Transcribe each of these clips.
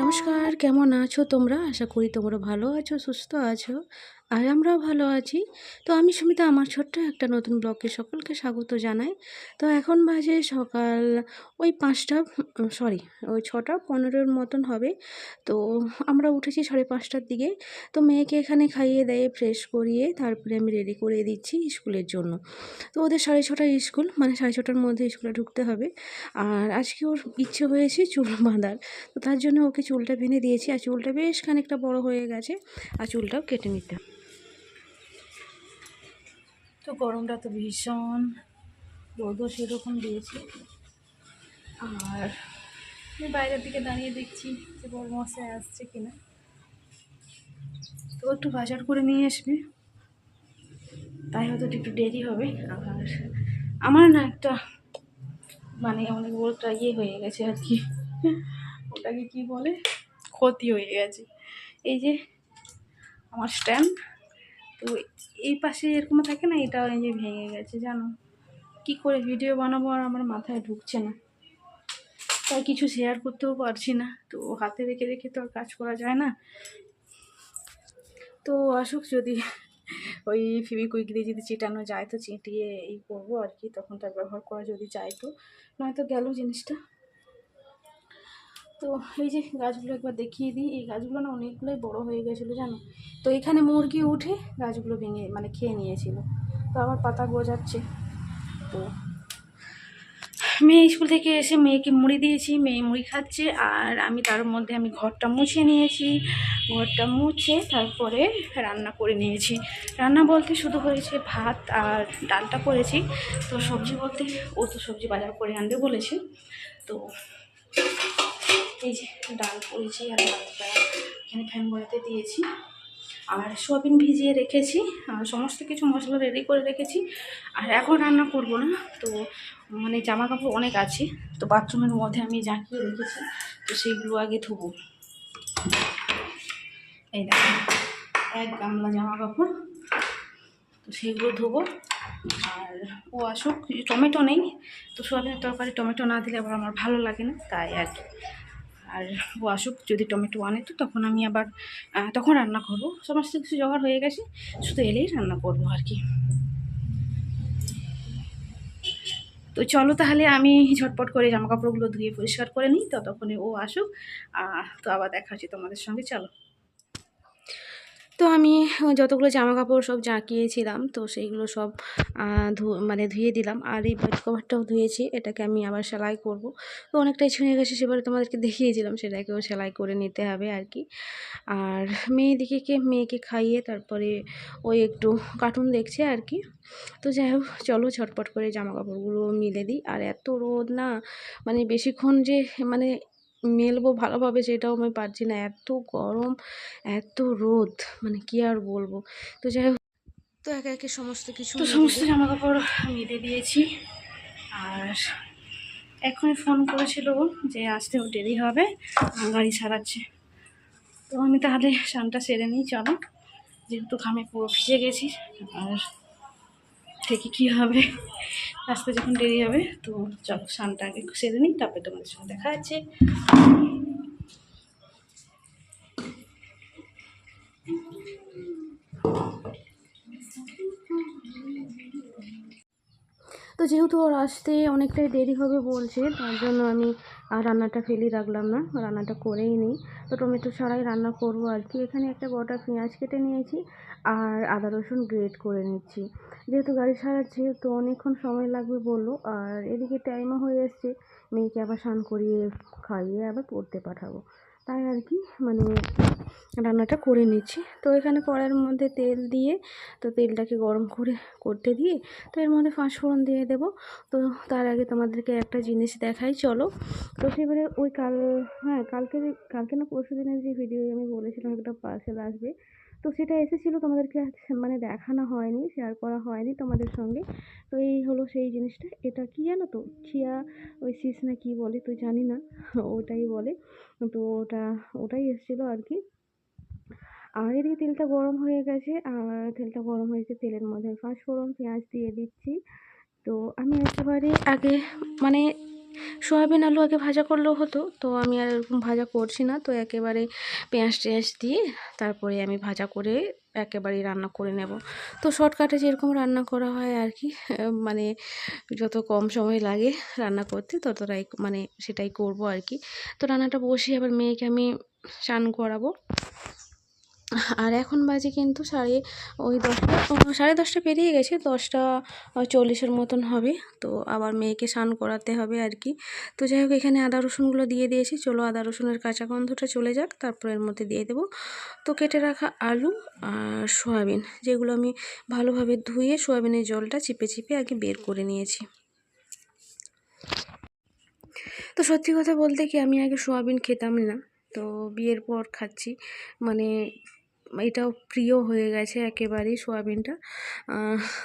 নমস্কার, কেমন আছো তোমরা? আশা করি তোমরা ভালো আছো, সুস্থ আছো। আর আমরাও ভালো আছি। তো আমি সুমিতা, আমার ছোট্ট একটা নতুন ব্লগে সকলকে স্বাগত জানাই। তো এখন বাজে সকাল ওই ৫টা, সরি, ওই ৬টা ১৫-র মতন হবে। তো আমরা উঠেছি ৫:৩০টার দিকে। তো মেয়েকে এখানে খাইয়ে দেয়ে ফ্রেশ করিয়ে তারপরে আমি রেডি করে দিচ্ছি স্কুলের জন্য। তো ওদের ৬:৩০টায় স্কুল, মানে ৬:৩০টার মধ্যে স্কুলে ঢুকতে হবে। আর আজকে ওর ইচ্ছে হয়েছে চুল বাঁধার। তো তার জন্য ওকে চুলটা বেঁধে দিয়েছি, আর চুলটা বেশ খানিকটা বড় হয়ে গেছে, আর চুলটাও কেটে নিতে। তো গরমটা তো ভীষণ, রোদও সেরকম দিয়েছে। আর আমি বাইরের দিকে দাঁড়িয়ে দেখছি যে বড় মশাই আসছে কিনা। তো একটু বাজার করে নিয়ে আসবে, তাই হয়তো একটু দেরি হবে। আর আমার না একটা মানে অনেক বড় একটা হয়ে গেছে আর কি, ওটাকে কি বলে, ক্ষতি হয়ে গেছে। এই যে আমার স্ট্যান্ড, তো এই পাশে এরকম থাকে না, এটা এই যে ভেঙে গেছে জানো। কি করে ভিডিও বানাবো আর আমার মাথায় ঢুকছে না, তাই কিছু শেয়ার করতেও পারছি না। তো হাতে রেখে রেখে তো আর কাজ করা যায় না। তো আসুক, যদি ওই ফেভিকুইক দিয়ে যদি চিটানো যায় তো চিটিয়ে এই করবো আর কি, তখন তার ব্যবহার করা যদি যায় তো, নয়তো গেল জিনিসটা। তো এই যে গাছগুলো একবার দেখিয়ে দিই। এই গাছগুলো না অনেকগুলোই বড় হয়ে গেছিলো জানো। তো এখানে মুরগি উঠে গাছগুলো ভেঙে মানে খেয়ে নিয়েছিল। তো আবার পাতা গজাচ্ছে। তো মেয়ে স্কুল থেকে এসে মেয়েকে মুড়ি দিয়েছি, মেয়ে মুড়ি খাচ্ছে। আর আমি তার মধ্যে আমি ঘরটা মুছে নিয়েছি। ঘরটা মুছে তারপরে রান্না করে নিয়েছি। রান্না বলতে শুধু হয়েছে ভাত আর ডালটা করেছি। তো সবজি বলতে ও তো সবজি বাজার করে আনবে বলেছে। তো এই যে ডাল করেছি, আর ডালটা এখানে ফ্যান গড়াতে দিয়েছি। আর সোয়াবিন ভিজিয়ে রেখেছি, আর সমস্ত কিছু মশলা রেডি করে রেখেছি। আর এখন রান্না করব না। তো মানে জামা কাপড় অনেক আছে, তো বাথরুমের মধ্যে আমি জাকিয়ে রেখেছি। তো সেইগুলো আগে ধুবো। এই দেখো, এক গামলা জামা কাপড়, তো সেইগুলো ধুবো। আর ও আসুক, টমেটো নেই, তো সোয়াবিনের তরকারি টমেটো না দিলে আবার আমার ভালো লাগে না, তাই আর কি। আর ও আসুক, যদি টমেটো আনে তো তখন আমি আবার তখন রান্না করবো। সমস্ত কিছু জোগাড় হয়ে গেছে, শুধু এলেই রান্না করবো আর কি। তো চলো তাহলে আমি ঝটপট করে জামা কাপড়গুলো ধুয়ে পরিষ্কার করে নিই, ততক্ষণে ও আসুক। তো আবার দেখা হচ্ছে তোমাদের সঙ্গে, চলো। তো আমি যতগুলো জামা কাপড় সব জাঁকিয়েছিলাম, তো সেইগুলো সব মানে ধুয়ে দিলাম। আর এই বেড কভারটাও ধুয়েছি, এটাকে আমি আবার সেলাই করব। তো অনেকটাই ছিঁড়ে গেছে, সেবারে তোমাদেরকে দেখিয়েছিলাম, সেটাকেও সেলাই করে নিতে হবে আর কি। আর মেয়েকে খাইয়ে তারপরে ওই একটু কার্টুন দেখছে আর কি। তো যাই হোক, চলো ঝটপট করে জামা কাপড়গুলো মিলে দিই। আর এত রোদ না, মানে বেশিক্ষণ যে মানে মেলবো ভালোভাবে সেটাও আমি পারছি না, এত গরম, এত রোদ, মানে কি আর বলবো। তো যাই হোক, তো একে একে সমস্ত কিছু সমস্ত জামা কাপড় মেলে দিয়েছি। আর এখনই ফোন করেছিল যে আসতেও দেরি হবে, গাড়ি ছাড়াচ্ছে। তো আমি তাহলে স্নানটা সেরে নিই, চলো, যেহেতু ঘামে পুরো ভিজে গেছি। আর থেকে কী হবে, রাস্তা যখন দেরি হবে, তো চলো স্নানটা আগে সেরে নিই, তারপরে তোমাদের সঙ্গে দেখা আছে। তো যেহেতু ওর আসতে অনেকটাই দেরি হবে বলছে, তার জন্য আমি রান্নাটা ফেলে রাখলাম না, রান্নাটা করেই নিই। তো টমেটো ছাড়াই রান্না করব আর কি। এখানে একটা গোটা পেঁয়াজ কেটে নিয়েছি, আর আদা রসুন গ্রেট করে নিচ্ছি। যেহেতু গাড়ি ছাড়াচ্ছে তো অনেকক্ষণ সময় লাগবে বললো। আর এদিকে টাইমও হয়ে এসছে, মেয়েকে আবার স্নান করিয়ে খাইয়ে আবার পড়তে পাঠাবো, তাই আর কি মানে রান্নাটা করে নিচ্ছি। তো এখানে কড়াইয়ের মধ্যে তেল দিয়ে, তো তেলটাকে গরম করতে দিয়ে, তো এর মধ্যে পাঁচফোড়ন দিয়ে দেবো। তো তার আগে তোমাদেরকে একটা জিনিস দেখাই, চলো। তো সেবারে ওই কালকে না পরশু দিনের যে ভিডিও আমি বলেছিলাম একটা পার্সেল আসবে, তো সেটা এসেছিলো, তোমাদেরকে মানে দেখানো হয়নি, শেয়ার করা হয়নি তোমাদের সঙ্গে। তো এই হলো সেই জিনিসটা। এটা কি জানো তো, চিয়া ওই সিস না কি বলে তো জানি না, ওটাই বলে। তো ওটাই এসেছিলো আর কি। আর এদিকে তেলটা গরম হয়ে গেছে, আর তেলটা গরম হয়েছে, তেলের মধ্যে পাঁচফোড়ন পেঁয়াজ দিয়ে দিচ্ছি। তো আমি একেবারে আগে মানে সয়াবিন আলু আগে ভাজা করলেও হতো, তো আমি আর এরকম ভাজা করছি না। তো একেবারে পেঁয়াজ টেঁয়াজ দিয়ে তারপরে আমি ভাজা করে একেবারেই রান্না করে নেব। তো শর্টকাটে যেরকম রান্না করা হয় আর কি, মানে যত কম সময় লাগে রান্না করতে ততটাই মানে সেটাই করব আর কি। তো রান্নাটা বসিয়ে আবার মেয়েকে আমি স্নান করাবো। আর এখন বাজে কিন্তু ওই 10টা 10:30 পেরিয়ে গেছে, 10টা 40-এর মতন হবে। তো আবার মেয়েকে স্নান করাতে হবে আর কি। তো যাই হোক, এখানে আদা রসুনগুলো দিয়ে দিয়েছি। চলো আদা রসুনের কাঁচা গন্ধটা চলে যাক, তারপর এর মধ্যে দিয়ে দেবো তো কেটে রাখা আলু আর সয়াবিন, যেগুলো আমি ভালোভাবে ধুয়ে সয়াবিনের জলটা চিপে চিপে আগে বের করে নিয়েছি। তো সত্যি কথা বলতে কি, আমি আগে সয়াবিন খেতাম না, তো বিয়ের পর খাচ্ছি। মানে এটাও প্রিয় হয়ে গেছে একেবারেই সয়াবিনটা।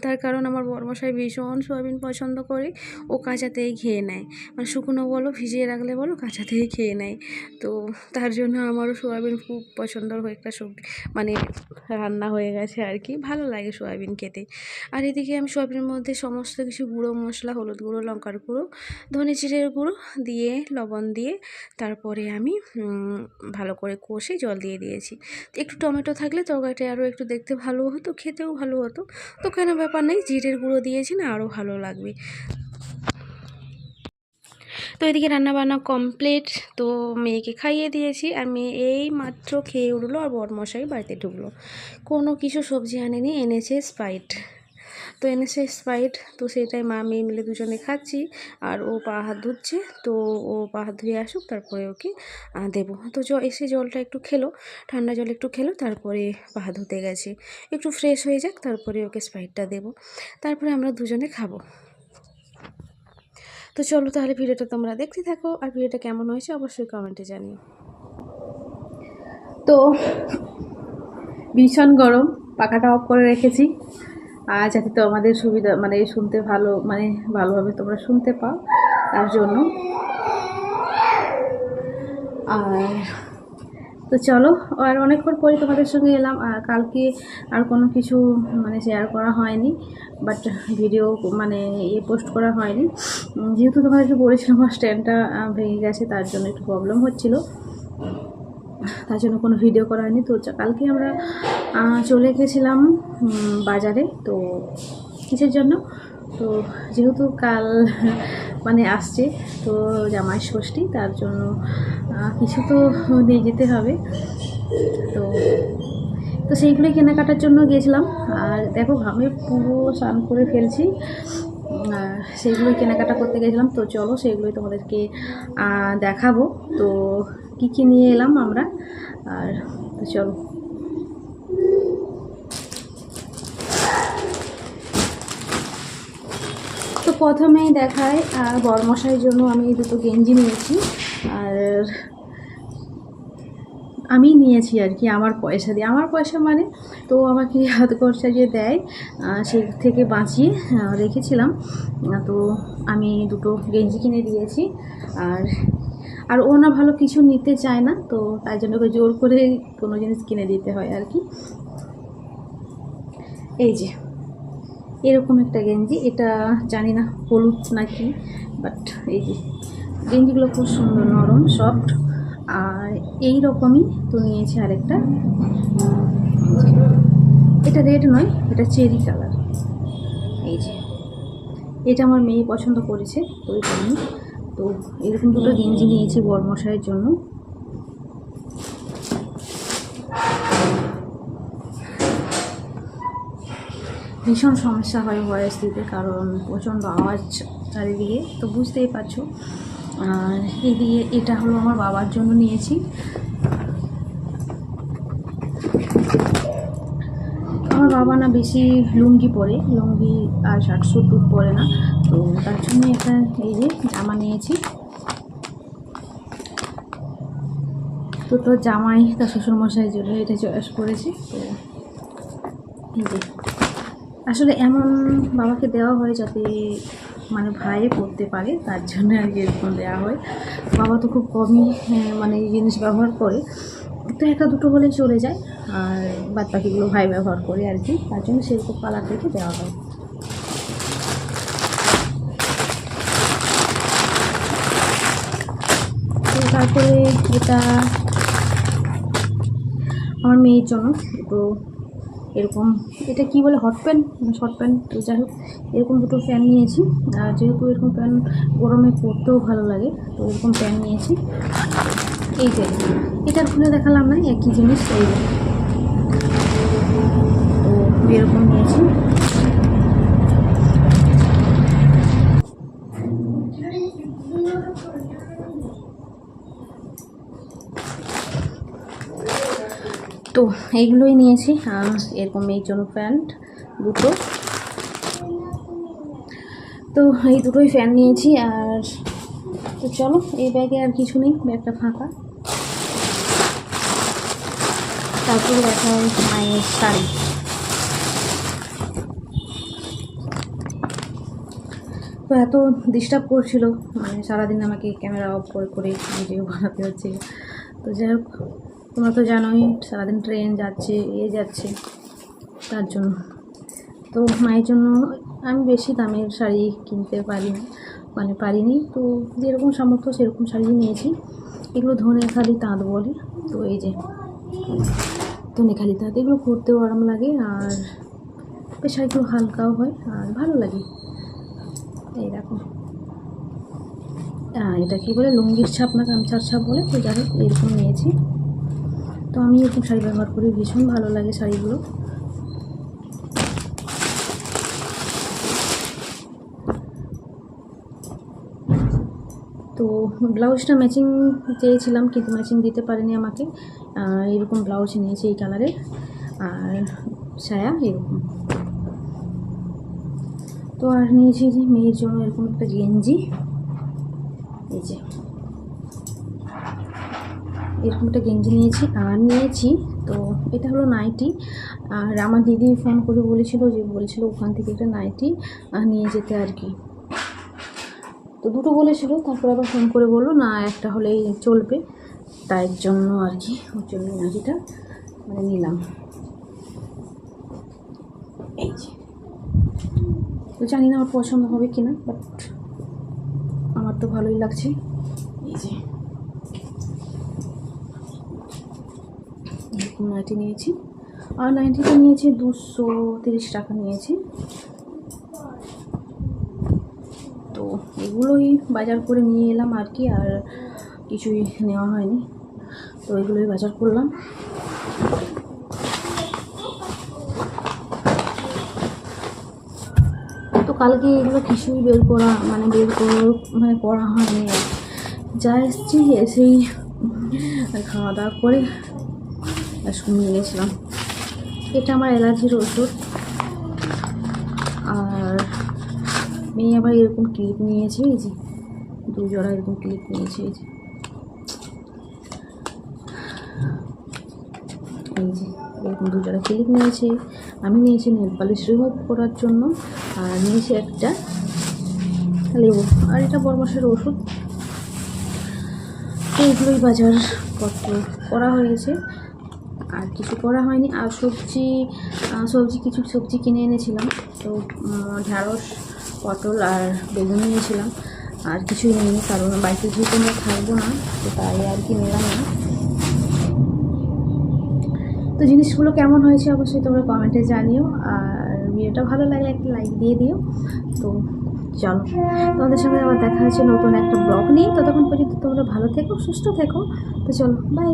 তার কারণ আমার বড়মশাই ভীষণ সয়াবিন পছন্দ করে, ও কাঁচাতেই খেয়ে নেয়। মানে শুকনো বলো, ভিজিয়ে রাখলে বলো, কাঁচাতেই খেয়ে নেয়। তো তার জন্য আমারও সয়াবিন খুব পছন্দের একটা সবজি, মানে রান্না হয়ে গেছে আর কি। ভালো লাগে সয়াবিন খেতে। আর এদিকে আমি সয়াবিনের মধ্যে সমস্ত কিছু গুঁড়ো মশলা, হলুদ গুঁড়ো, লঙ্কার গুঁড়ো, ধনে জিরের গুঁড়ো দিয়ে, লবণ দিয়ে তারপরে আমি ভালো করে কষে জল দিয়ে দিয়েছি। একটু টমেটো থাকলে তরকারিটা আরও একটু দেখতে ভালো হতো, খেতেও ভালো হতো। তো কেন ব্যাপার নেই, জিরের গুঁড়ো দিয়েছি না, আরও ভালো লাগবে। তো এদিকে রান্নাবান্না কমপ্লিট, তো মেয়েকে খাইয়ে দিয়েছি। আর মেয়ে এই মাত্র খেয়ে উঠলো, আর বরমশাই বাড়িতে ঢুকলো। কোনো কিছু সবজি আনেনি, এনেছে স্প্রাইট। তো এনেছে স্প্রাইট, তো সেটাই মা মেয়ে মিলে দুজনে খাচ্ছি। আর ও পা হাত ধুচ্ছে, তো ও পা হাত ধুয়ে আসুক, তারপরে ওকে দেবো। তো এসে জলটা একটু খেলো, ঠান্ডা জল একটু খেলো, তারপরে পা হাত ধুতে গেছে। একটু ফ্রেশ হয়ে যাক, তারপরে ওকে স্প্রাইটটা দেবো, তারপরে আমরা দুজনে খাবো। তো চলো তাহলে ভিডিওটা তোমরা দেখতে থাকো, আর ভিডিওটা কেমন হয়েছে অবশ্যই কমেন্টে জানিও। তো ভীষণ গরম, পাখাটা অফ করে রেখেছি, আর যাতে তো আমাদের সুবিধা, মানে শুনতে ভালো, মানে ভালোভাবে তোমরা শুনতে পাও তার জন্য। আর তো চলো, আর অনেকক্ষণ পরে তোমাদের সঙ্গে এলাম। আর কালকে আর কোনো কিছু মানে শেয়ার করা হয়নি, বাট ভিডিও মানে পোস্ট করা হয়নি, যেহেতু তোমাদেরকে বলেছিলাম আমার স্ট্যান্ডটা ভেঙে গেছে, তার জন্য একটু প্রবলেম হচ্ছিলো, তার জন্য কোনো ভিডিও করা হয়নি। তো কালকে আমরা চলে গেছিলাম বাজারে। তো কিসের জন্য, তো যেহেতু কাল মানে আসছে তো জামাই ষষ্ঠী, তার জন্য কিছু তো নিয়ে যেতে হবে। তো তো সেইগুলোই কেনাকাটার জন্য গিয়েছিলাম। আর দেখো ঘামে পুরো স্নান করে ফেলছি, সেইগুলোই কেনাকাটা করতে গেছিলাম। তো চলো সেইগুলোই তোমাদেরকে দেখাবো, তো কী কী নিয়ে এলাম আমরা। আর তো চলো, তো প্রথমেই দেখায় বরমশাইয়ের জন্য আমি দুটো গেঞ্জি নিয়েছি। আর আমি নিয়েছি আর কি আমার পয়সা দিয়ে, আমার পয়সা মানে তো আমাকে হাত খরচা যে দেয় সে থেকে বাঁচিয়ে রেখেছিলাম। তো আমি দুটো গেঞ্জি কিনে দিয়েছি। আর ও না ভালো কিছু নিতে চায় না, তো তাই জন্য ওকে জোর করে কোনো জিনিস কিনে দিতে হয় আর কি। এই যে এরকম একটা গেঞ্জি, এটা জানি না হলুদ নাকি, বাট এই যে গেঞ্জিগুলো খুব সুন্দর, নরম, সফট। আর এই রকমই তো নিয়েছি আরেকটা, এটা রেড নয়, এটা চেরি কালার। এই যে এটা আমার মেয়ে পছন্দ করেছে, তো এই জন্য তো এরকম দুটো গেঞ্জি নিয়েছি বরমশাইয়ের জন্য। ভীষণ সমস্যা হয় ভয়েস দিতে, কারণ প্রচণ্ড আওয়াজ চারিদিকে, তো বুঝতেই পারছো। আর এদিকে এটা হলো আমার বাবার জন্য নিয়েছি। আমার বাবা না বেশি লুঙ্গি পরে, লুঙ্গি আর শার্ট স্যুট পরে না, তো তার জন্য একটা এই যে জামা নিয়েছি। তো তোর জামাই তার শ্বশুরমশাইয়ের জন্য এটা চয়েস করেছি। তো এই যে আসলে এমন বাবাকে দেওয়া হয় যাতে মানে ভাই পড়তে পারে, তার জন্য আর কি এরকম দেওয়া হয়। বাবা তো খুব কমই মানে এই জিনিস ব্যবহার করে, তো একটা দুটো হলেই চলে যায়, আর বাদ বাকিগুলো ভাই ব্যবহার করে আর কি, তার জন্য সেরকম কালার দেখে দেওয়া হয়। তারপরে এটা আমার মেয়ের জন্য দুটো এরকম, এটা কি বলে, হট প্যান্ট, শর্ট প্যান্ট, তো যাই হোক এরকম দুটো প্যান্ট নিয়েছি। আর যেহেতু এরকম প্যান্ট গরমে পরতেও ভালো লাগে, তো এরকম প্যান্ট নিয়েছি। এই যে এটা খুলে দেখালাম না, একই জিনিস, এই যে তো এরকম নিয়েছি। তো এইগুলোই নিয়েছি। এরকম মেয়ের জন্য প্যান্ট দুটো, তো এই দুটোই ফ্যান নিয়েছি। আর তো চলো, এই ব্যাগে আর কিছু নেই, ব্যাগটা ফাঁকা। তারপরে দেখা মায়ের শাড়ি। তো এত ডিস্টার্ব করছিল, মানে সারাদিন আমাকে ক্যামেরা অফ করে করে ভিডিও বানাতে হচ্ছে। তো যাই হোক, তোমরা তো জানোই সারাদিন ট্রেন যাচ্ছে, যাচ্ছে, তার জন্য। তো মায়ের জন্য আমি বেশি দামের শাড়ি কিনতে পারিনি, তো যেরকম সামর্থ্য সেরকম শাড়ি নিয়েছি। এগুলো ধনেখালি তাঁত বলে, তো এই যে ধনেখালি তাঁত, এগুলো পরতেও আরাম লাগে, আর বেশ শাড়িগুলো হালকাও হয় আর ভালো লাগে। এই দেখো, এটা কি বলে, লুঙ্গির ছাপ না গামছার ছাপ বলে, তো যাই হোক এরকম নিয়েছি। তো আমি এরকম শাড়ি ব্যবহার করি, ভীষণ ভালো লাগে শাড়িগুলো। তো ব্লাউজটা ম্যাচিং চেয়েছিলাম, কিন্তু ম্যাচিং দিতে পারেনি আমাকে। এরকম ব্লাউজ নিয়েছি এই কালারের, আর সায়া এরকম। তো আর নিয়েছি যে মেয়ের জন্য এরকম একটা গেঞ্জি, এই যে এরকম একটা গেঞ্জি নিয়েছি। আর নিয়েছি, তো এটা হলো নাইটি। আর আমার দিদি ফোন করে বলেছিল ওখান থেকে একটা নাইটি নিয়ে যেতে আর কি। তো দুটো বলেছিল, তারপর আবার ফোন করে বললো না একটা হলেই চলবে, তাই জন্য আর কি ওর জন্য নাইটিটা মানে নিলাম। এই যে, তো জানি না আমার পছন্দ হবে কিনা, বাট আমার তো ভালোই লাগছে। এই যে এরকম নাইটি নিয়েছি, আর নাইটিটা নিয়েছি 230 টাকা নিয়েছি। তো এগুলোই বাজার করে নিয়ে এলাম আর কি, আর কিছুই নেওয়া হয়নি। তো এগুলোই বাজার করলাম। তো কালকে এগুলো কিছুই বের করা হয়নি। যা এসেছি এসেই খাওয়া দাওয়া করে শুনিয়ে নিয়েছিলাম। এটা আমার অ্যালার্জির ওষুধ। আর মেয়ে আবার এরকম ক্লিপ নিয়েছে, এই যে 2 জোড়া এরকম ক্লিপ নিয়েছে, এই যে এরকম 2 জোড়া ক্লিপ নিয়েছে। আমি নিয়েছি নেল পালিশ রিমুভ করার জন্য, আর নিয়েছি একটা লেবু, আর এটা বড়মাসের ওষুধ। তো এগুলোই বাজারপত্র করা হয়েছে, আর কিছু করা হয়নি। আর কিছু সবজি কিনে এনেছিলাম, তো ঢ্যাঁড়স, পটল আর বেগুন নিয়েছিলাম। আর কিছুই নিইনি, কারণ বাড়িতে যেহেতু আমরা থাকবো না, তো তাই আর কি নিলাম না। তো জিনিসগুলো কেমন হয়েছে অবশ্যই তোমরা কমেন্টে জানিও, আর ভিডিওটা ভালো লাগলে একটা লাইক দিয়ে দিও। তো চলো, তোমাদের সঙ্গে আবার দেখা হচ্ছে নতুন একটা ব্লগ নিয়ে। ততক্ষণ পর্যন্ত তোমরা ভালো থেকো, সুস্থ থেকো। তো চলো, বাই।